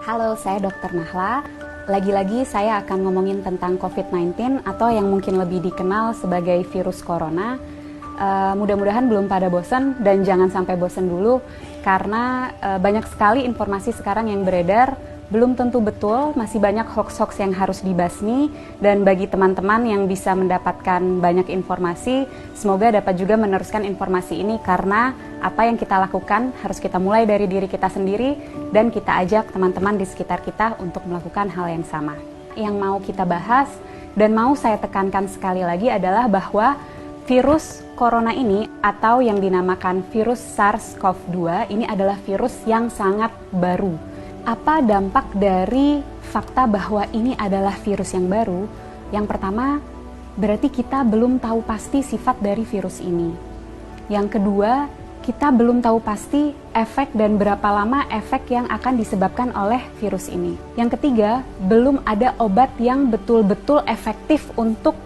Halo, saya Dr. Nahla. Lagi-lagi saya akan ngomongin tentang COVID-19 atau yang mungkin lebih dikenal sebagai virus corona. Mudah-mudahan belum pada bosan dan jangan sampai bosan dulu karena banyak sekali informasi sekarang yang beredar, belum tentu betul, masih banyak hoax-hoax yang harus dibasmi, dan bagi teman-teman yang bisa mendapatkan banyak informasi, semoga dapat juga meneruskan informasi ini karena apa yang kita lakukan harus kita mulai dari diri kita sendiri dan kita ajak teman-teman di sekitar kita untuk melakukan hal yang sama. Yang mau kita bahas dan mau saya tekankan sekali lagi adalah bahwa virus corona ini atau yang dinamakan virus SARS-CoV-2 ini adalah virus yang sangat baru. Apa dampak dari fakta bahwa ini adalah virus yang baru? Yang pertama, berarti kita belum tahu pasti sifat dari virus ini. Yang kedua, kita belum tahu pasti efek dan berapa lama efek yang akan disebabkan oleh virus ini. Yang ketiga, belum ada obat yang betul-betul efektif untuk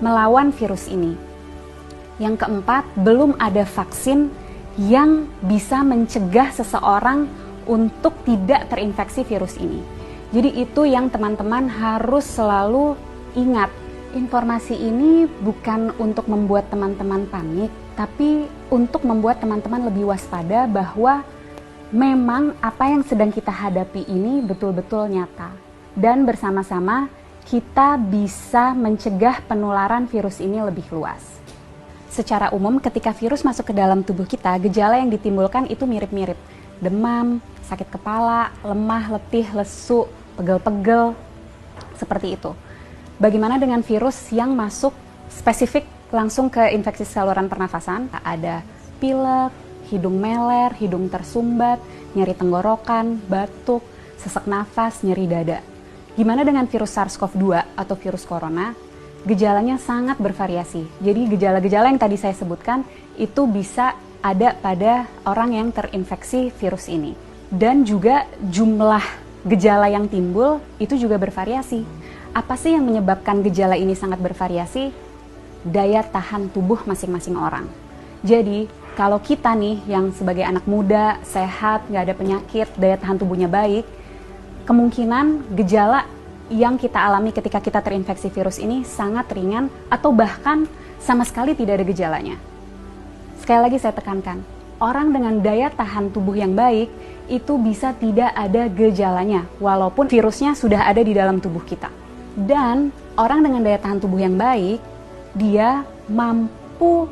melawan virus ini. Yang keempat, belum ada vaksin yang bisa mencegah seseorang untuk tidak terinfeksi virus ini. Jadi itu yang teman-teman harus selalu ingat. Informasi ini bukan untuk membuat teman-teman panik, tapi untuk membuat teman-teman lebih waspada bahwa memang apa yang sedang kita hadapi ini betul-betul nyata. Dan bersama-sama kita bisa mencegah penularan virus ini lebih luas. Secara umum ketika virus masuk ke dalam tubuh kita, gejala yang ditimbulkan itu mirip-mirip. Demam, sakit kepala, lemah, letih, lesu, pegel-pegel, seperti itu. Bagaimana dengan virus yang masuk spesifik langsung ke infeksi saluran pernafasan? Ada pilek, hidung meler, hidung tersumbat, nyeri tenggorokan, batuk, sesak nafas, nyeri dada. Gimana dengan virus SARS-CoV-2 atau virus corona? Gejalanya sangat bervariasi. Jadi gejala-gejala yang tadi saya sebutkan itu bisa ada pada orang yang terinfeksi virus ini. Dan juga jumlah gejala yang timbul itu juga bervariasi. Apa sih yang menyebabkan gejala ini sangat bervariasi? Daya tahan tubuh masing-masing orang. Jadi kalau kita nih yang sebagai anak muda, sehat, nggak ada penyakit, daya tahan tubuhnya baik, kemungkinan gejala yang kita alami ketika kita terinfeksi virus ini sangat ringan atau bahkan sama sekali tidak ada gejalanya. Sekali lagi saya tekankan, orang dengan daya tahan tubuh yang baik itu bisa tidak ada gejalanya walaupun virusnya sudah ada di dalam tubuh kita. Dan orang dengan daya tahan tubuh yang baik, dia mampu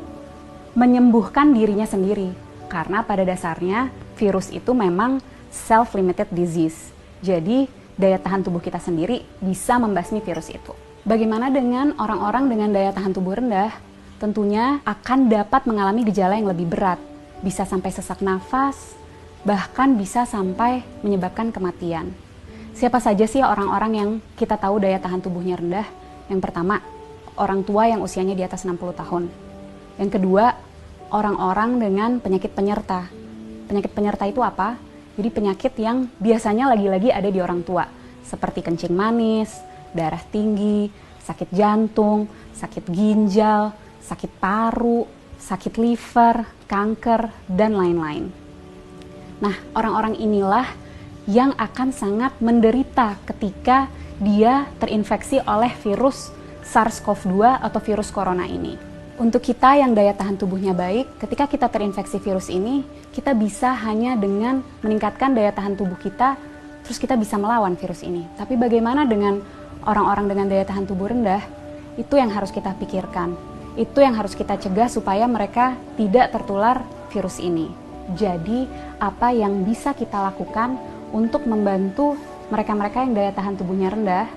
menyembuhkan dirinya sendiri karena pada dasarnya virus itu memang self-limited disease. Jadi daya tahan tubuh kita sendiri bisa membasmi virus itu. Bagaimana dengan orang-orang dengan daya tahan tubuh rendah? Tentunya akan dapat mengalami gejala yang lebih berat, bisa sampai sesak nafas, bahkan bisa sampai menyebabkan kematian. Siapa saja sih orang-orang yang kita tahu daya tahan tubuhnya rendah? Yang pertama, orang tua yang usianya di atas 60 tahun. Yang kedua, orang-orang dengan penyakit penyerta. Penyakit penyerta itu apa? Jadi penyakit yang biasanya lagi-lagi ada di orang tua, seperti kencing manis, darah tinggi, sakit jantung, sakit ginjal, sakit paru, sakit liver, kanker, dan lain-lain. Nah, orang-orang inilah yang akan sangat menderita ketika dia terinfeksi oleh virus SARS-CoV-2 atau virus corona ini. Untuk kita yang daya tahan tubuhnya baik, ketika kita terinfeksi virus ini, kita bisa hanya dengan meningkatkan daya tahan tubuh kita, terus kita bisa melawan virus ini. Tapi bagaimana dengan orang-orang dengan daya tahan tubuh rendah? Itu yang harus kita pikirkan. Itu yang harus kita cegah supaya mereka tidak tertular virus ini. Jadi, apa yang bisa kita lakukan untuk membantu mereka-mereka yang daya tahan tubuhnya rendah?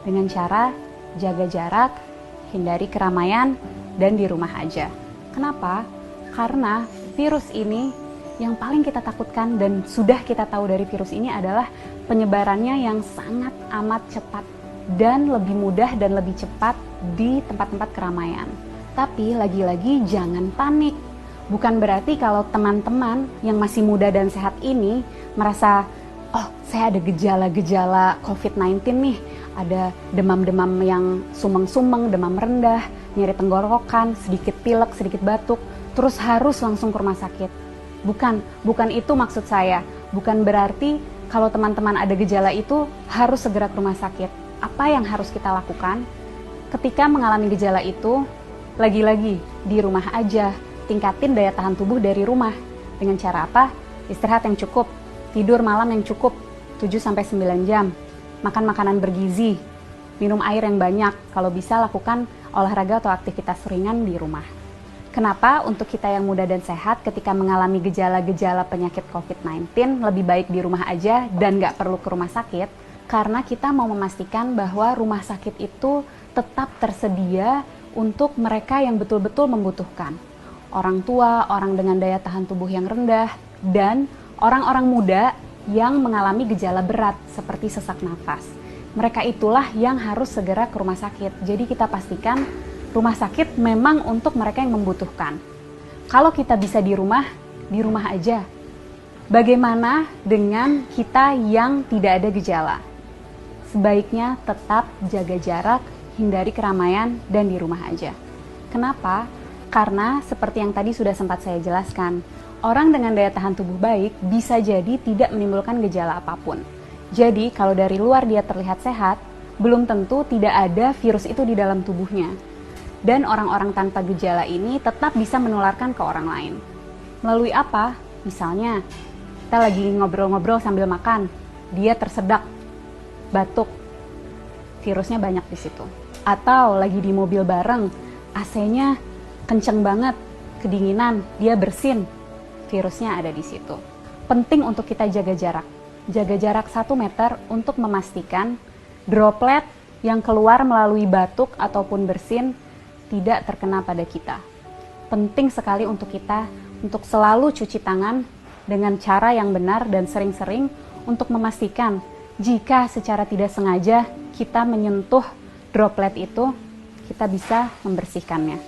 Dengan cara jaga jarak, hindari keramaian, dan di rumah aja. Kenapa? Karena virus ini yang paling kita takutkan dan sudah kita tahu dari virus ini adalah penyebarannya yang sangat amat cepat dan lebih mudah dan lebih cepat di tempat-tempat keramaian. Tapi lagi-lagi jangan panik. Bukan berarti kalau teman-teman yang masih muda dan sehat ini merasa, oh saya ada gejala-gejala COVID-19 nih, ada demam-demam yang sumeng-sumeng, demam rendah, nyeri tenggorokan, sedikit pilek, sedikit batuk, terus harus langsung ke rumah sakit. Bukan itu maksud saya. Bukan berarti kalau teman-teman ada gejala itu harus segera ke rumah sakit. Apa yang harus kita lakukan ketika mengalami gejala itu? Lagi-lagi di rumah aja, tingkatin daya tahan tubuh dari rumah. Dengan cara apa? Istirahat yang cukup, tidur malam yang cukup, 7-9 jam, makan makanan bergizi, minum air yang banyak, kalau bisa lakukan olahraga atau aktivitas ringan di rumah. Kenapa untuk kita yang muda dan sehat ketika mengalami gejala-gejala penyakit COVID-19 lebih baik di rumah aja dan nggak perlu ke rumah sakit? Karena kita mau memastikan bahwa rumah sakit itu tetap tersedia untuk mereka yang betul-betul membutuhkan. Orang tua, orang dengan daya tahan tubuh yang rendah, dan orang-orang muda yang mengalami gejala berat seperti sesak nafas. Mereka itulah yang harus segera ke rumah sakit. Jadi kita pastikan rumah sakit memang untuk mereka yang membutuhkan. Kalau kita bisa di rumah aja. Bagaimana dengan kita yang tidak ada gejala? Sebaiknya tetap jaga jarak, hindari keramaian, dan di rumah aja. Kenapa? Karena seperti yang tadi sudah sempat saya jelaskan, orang dengan daya tahan tubuh baik bisa jadi tidak menimbulkan gejala apapun. Jadi kalau dari luar dia terlihat sehat, belum tentu tidak ada virus itu di dalam tubuhnya. Dan orang-orang tanpa gejala ini tetap bisa menularkan ke orang lain. Melalui apa? Misalnya, kita lagi ngobrol-ngobrol sambil makan, dia tersedak, batuk, virusnya banyak di situ. Atau lagi di mobil bareng, AC-nya kenceng banget, kedinginan, dia bersin, virusnya ada di situ. Penting untuk kita jaga jarak. Jaga jarak 1 meter untuk memastikan droplet yang keluar melalui batuk ataupun bersin tidak terkena pada kita. Penting sekali untuk kita untuk selalu cuci tangan dengan cara yang benar dan sering-sering untuk memastikan jika secara tidak sengaja kita menyentuh droplet itu, kita bisa membersihkannya.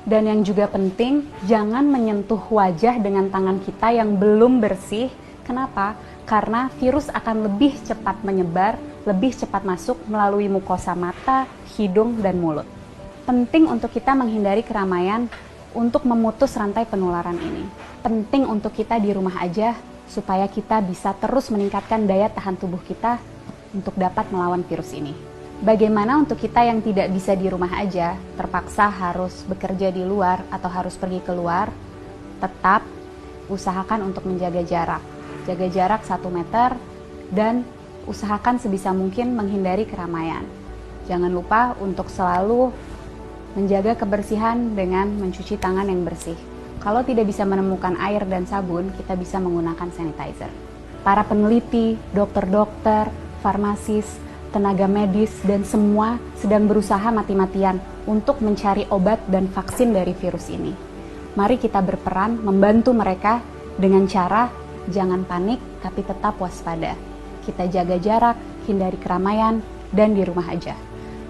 Dan yang juga penting, jangan menyentuh wajah dengan tangan kita yang belum bersih. Kenapa? Karena virus akan lebih cepat menyebar, lebih cepat masuk melalui mukosa mata, hidung, dan mulut. Penting untuk kita menghindari keramaian untuk memutus rantai penularan ini. Penting untuk kita di rumah aja supaya kita bisa terus meningkatkan daya tahan tubuh kita untuk dapat melawan virus ini. Bagaimana untuk kita yang tidak bisa di rumah aja, terpaksa harus bekerja di luar atau harus pergi keluar, tetap usahakan untuk menjaga jarak. Jaga jarak 1 meter dan usahakan sebisa mungkin menghindari keramaian. Jangan lupa untuk selalu menjaga kebersihan dengan mencuci tangan yang bersih. Kalau tidak bisa menemukan air dan sabun, kita bisa menggunakan sanitizer. Para peneliti, dokter-dokter, farmasis, tenaga medis, dan semua sedang berusaha mati-matian untuk mencari obat dan vaksin dari virus ini. Mari kita berperan membantu mereka dengan cara jangan panik tapi tetap waspada. Kita jaga jarak, hindari keramaian, dan di rumah aja.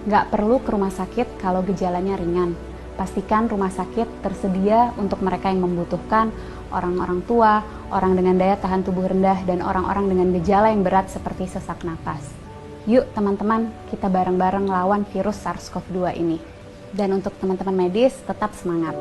Nggak perlu ke rumah sakit kalau gejalanya ringan. Pastikan rumah sakit tersedia untuk mereka yang membutuhkan, orang-orang tua, orang dengan daya tahan tubuh rendah, dan orang-orang dengan gejala yang berat seperti sesak napas. Yuk teman-teman, kita bareng-bareng lawan virus SARS-CoV-2 ini. Dan untuk teman-teman medis, tetap semangat.